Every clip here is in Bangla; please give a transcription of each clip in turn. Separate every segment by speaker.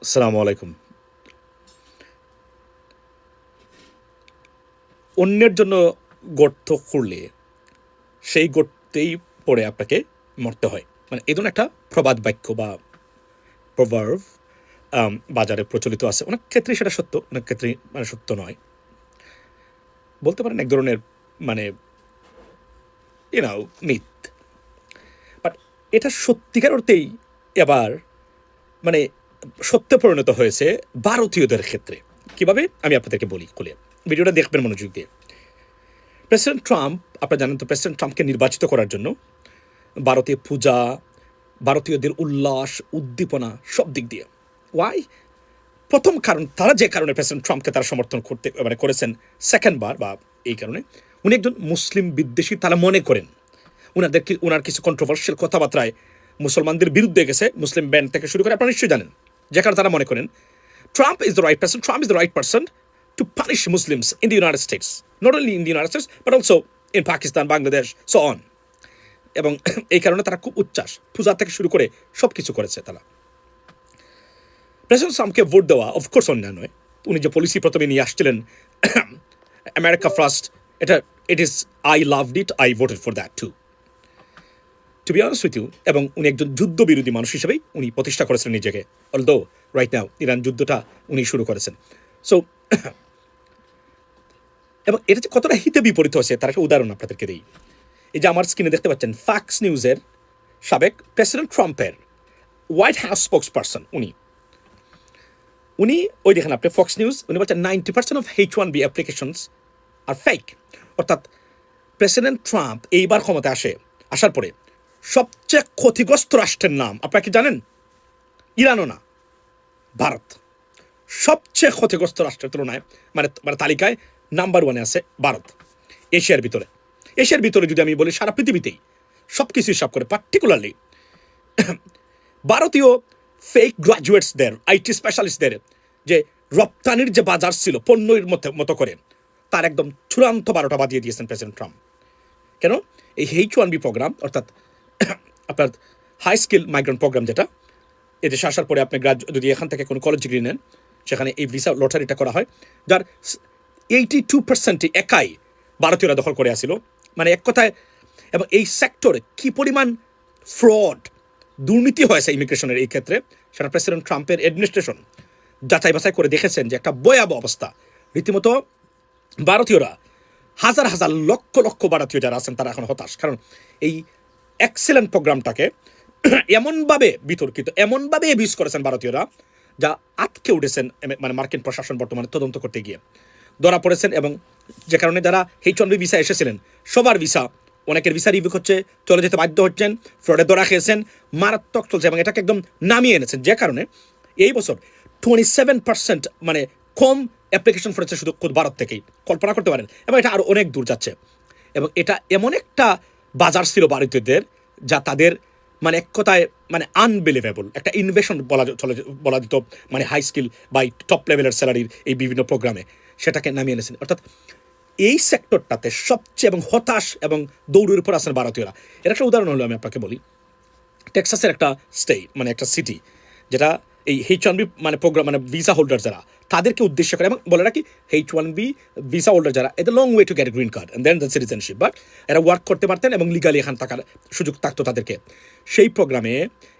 Speaker 1: আসসালামু আলাইকুম। অন্যের জন্য গর্ত খুঁড়লে সেই গর্তেই পড়ে আপনাকে মরতে হয়। মানে এই ধরনের একটা প্রবাদ বাক্য বা প্রভার্ব বাজারে প্রচলিত আছে। অনেক ক্ষেত্রেই সেটা সত্য, অনেক ক্ষেত্রেই মানে সত্য নয়। বলতে পারেন এক ধরনের মানে মিথ। বাট এটা সত্যিকার অর্থেই এবার মানে সত্যে পরিণত হয়েছে ভারতীয়দের ক্ষেত্রে। কিভাবে? আমি আপনাদেরকে বলি খুলে। ভিডিওটা দেখবেন মনোযোগ দিয়ে। প্রেসিডেন্ট ট্রাম্প, আপনারা জানেন তো, প্রেসিডেন্ট ট্রাম্পকে নির্বাচিত করার জন্য ভারতীয় পূজা, ভারতীয়দের উল্লাস, উদ্দীপনা সব দিক দিয়ে। ওয়াই? প্রথম কারণ, তারা যে কারণে প্রেসিডেন্ট ট্রাম্পকে তারা সমর্থন করতে মানে করেছেন সেকেন্ড বার, বা এই কারণে উনি একজন মুসলিম বিদ্বেষী তারা মনে করেন। ওনার কিছু কন্ট্রোভার্সিয়াল কথাবার্তায় মুসলমানদের বিরুদ্ধে গেছে, মুসলিম ব্যান্ড থেকে শুরু করে আপনারা নিশ্চয়ই জানেন, যে কারণে তারা মনে করেন Trump is the right person. Trump is the right person to punish Muslims in the United States. Not only in the United States, but also in Pakistan, Bangladesh, so on. এবং এই কারণে তারা খুব উচ্ছ্বাস, পূজা থেকে শুরু করে সব কিছু করেছে তারা। প্রেসিডেন্ট ট্রাম্পকে ভোট দেওয়া অফকোর্স অন্যায় নয়। উনি যে পলিসি প্রথমে নিয়ে আসছিলেন, আমেরিকা ফার্স্ট, এটা it is, I loved it, I voted for that to be honest with you. এবং উনি একজন যুদ্ধবিরোধী মানুষ হিসেবেই উনি প্রতিষ্ঠা করেছেন নিজেকে। অলদো রাইট নাও ইরান যুদ্ধটা উনি শুরু করেছেন। সো এবং এটা যে কতটা হিতে বিপরীত হয়েছে তার একটা উদাহরণ আপনাদেরকে দিই। এই যে আমার স্ক্রিনে দেখতে পাচ্ছেন, ফক্স নিউজের সাবেক প্রেসিডেন্ট ট্রাম্পের হোয়াইট হাউস স্পোক্স পারসন উনি ওই দেখেন আপনি ফক্স নিউজ, উনি বলছেন 90% of H-1B applications R fake. অর্থাৎ প্রেসিডেন্ট ট্রাম্প এইবার ক্ষমতায় আসার পরে সবচেয়ে ক্ষতিগ্রস্ত রাষ্ট্রের নাম আপনারা কি জানেন? ইরানও না, ভারত। সবচেয়ে ক্ষতিগ্রস্ত রাষ্ট্রের তুলনায় মানে মানে তালিকায় নাম্বার ওয়ানে আছে ভারত। এশিয়ার ভিতরে যদি আমি বলি সারা পৃথিবীতেই সব কিছু হিসাব করে, পার্টিকুলারলি ভারতীয় ফেক গ্রাজুয়েটসদের, আইটি স্পেশালিস্টদের যে রপ্তানির যে বাজার ছিল পণ্যের মতো করে, তার একদম চূড়ান্ত 12টা বাজিয়ে দিয়েছেন প্রেসিডেন্ট ট্রাম্প। কেন? এই H-1B প্রোগ্রাম, অর্থাৎ আপনার হাই স্কিল মাইগ্রেন্ট প্রোগ্রাম, যেটা এদেশে আসার পরে আপনি যদি এখান থেকে কোনো কলেজ ডিগ্রি নেন, সেখানে এই ভিসা লটারিটা করা হয়, যার 82% একাই ভারতীয়রা দখল করে আসছিল। মানে এক কথায়, এবং এই সেক্টরে কী পরিমাণ ফ্রড, দুর্নীতি হয়েছে ইমিগ্রেশনের এই ক্ষেত্রে, সেটা প্রেসিডেন্ট ট্রাম্পের অ্যাডমিনিস্ট্রেশন যাচাই বাছাই করে দেখেছেন যে একটা ভয়াবহ অবস্থা। রীতিমতো ভারতীয়রা হাজার হাজার লক্ষ লক্ষ ভারতীয় যারা আছেন তারা এখন হতাশ, কারণ এই এক্সেলেন্ট প্রোগ্রামটাকে এমনভাবে বিতর্কিত, এমনভাবে অ্যাবিউজ করেছেন ভারতীয়রা, যা আটকে উঠেছেন মানে মার্কিন প্রশাসন বর্তমানে তদন্ত করতে গিয়ে ধরা পড়েছেন। এবং যে কারণে যারা H-1B ভিসা এসেছিলেন, সবার ভিসা, অনেকের ভিসা রিভিউ হচ্ছে, চলে যেতে বাধ্য হচ্ছেন, ফ্রডে ধরা খেয়েছেন, মারাত্মক চলছে, এবং এটাকে একদম নামিয়ে এনেছেন। যে কারণে এই বছর 27% মানে কম অ্যাপ্লিকেশন পড়েছে শুধু ভারত থেকেই, কল্পনা করতে পারেন। এবং এটা আরও অনেক দূর যাচ্ছে। এবং এটা এমন একটা বাজার ছিল ভারতীয়দের, যা তাদের মানে এক কথায় মানে আনবিলিভেবল একটা ইনভেশন বলা যেত, মানে হাই স্কিল বা টপ লেভেলের স্যালারির এই বিভিন্ন প্রোগ্রামে সেটাকে নামিয়ে এনেছেন। অর্থাৎ এই সেক্টরটাতে সবচেয়ে এবং হতাশ এবং দৌড়ের উপর আছেন ভারতীয়রা। এর একটা উদাহরণ হলো, আমি আপনাকে বলি, টেক্সাসের একটা স্টেট, মানে একটা সিটি, যেটা এই H-1B মানে প্রোগ্রাম মানে ভিসা হোল্ডার যারা, তাদেরকে উদ্দেশ্য করে, এবং বলে রাখি H-1B ভিসা হোল্ডার যারা, এদের long way to get green card and then the citizenship, but এরা ওয়ার্ক করতে পারতেন এবং লিগালি এখান থাকার সুযোগ থাকতো তাদেরকে। সেই প্রোগ্রামে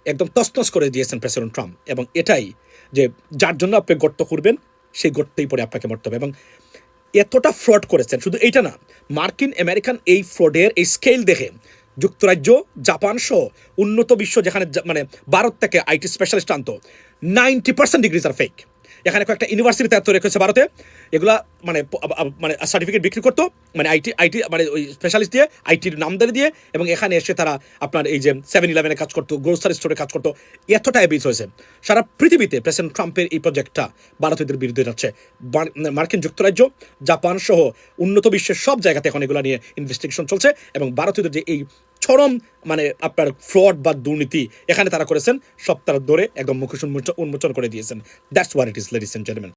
Speaker 1: একদম তছনছ করে দিয়েছেন প্রেসিডেন্ট ট্রাম্প। এবং এটাই যে যার জন্য আপনি গর্ত করবেন, সেই গর্তেই পরে আপনাকে মরতে হবে। এবং এতটা ফ্রড করেছেন, শুধু এইটা না, মার্কিন আমেরিকান এই ফ্রডের এই স্কেল দেখে যুক্তরাজ্য, জাপান সহ উন্নত বিশ্ব, যেখানে মানে ভারত থেকে আইটি স্পেশালিস্ট আনতো, 90% ডিগ্রিজ আর ফেক। এখানে কয়েকটা ইউনিভার্সিটি তৈরি করেছে ভারতে, এগুলা মানে মানে সার্টিফিকেট বিক্রি করতো, মানে আইটি মানে ওই স্পেশালিস্ট দিয়ে, আইটির নামদারি দিয়ে, এবং এখানে এসে তারা আপনার এই যে 7-Eleven কাজ করতো, গ্রোসারি স্টোরে কাজ করতো। এতটা অ্যাবিউজ হয়েছে। সারা পৃথিবীতে প্রেসিডেন্ট ট্রাম্পের এই প্রজেক্টটা ভারতীয়দের বিরুদ্ধে যাচ্ছে। মার্কিন যুক্তরাজ্য, জাপান সহ উন্নত বিশ্বের সব জায়গাতে এখন এগুলো নিয়ে ইনভেস্টিগেশন চলছে। এবং ভারতীয়দের যে এই চরম মানে আপনার ফ্রড বা দুর্নীতি এখানে তারা করেছেন, সব তারা ধরে একদম মুখোশ উন্মোচন করে দিয়েছেন। That's what it is, ladies and gentleman.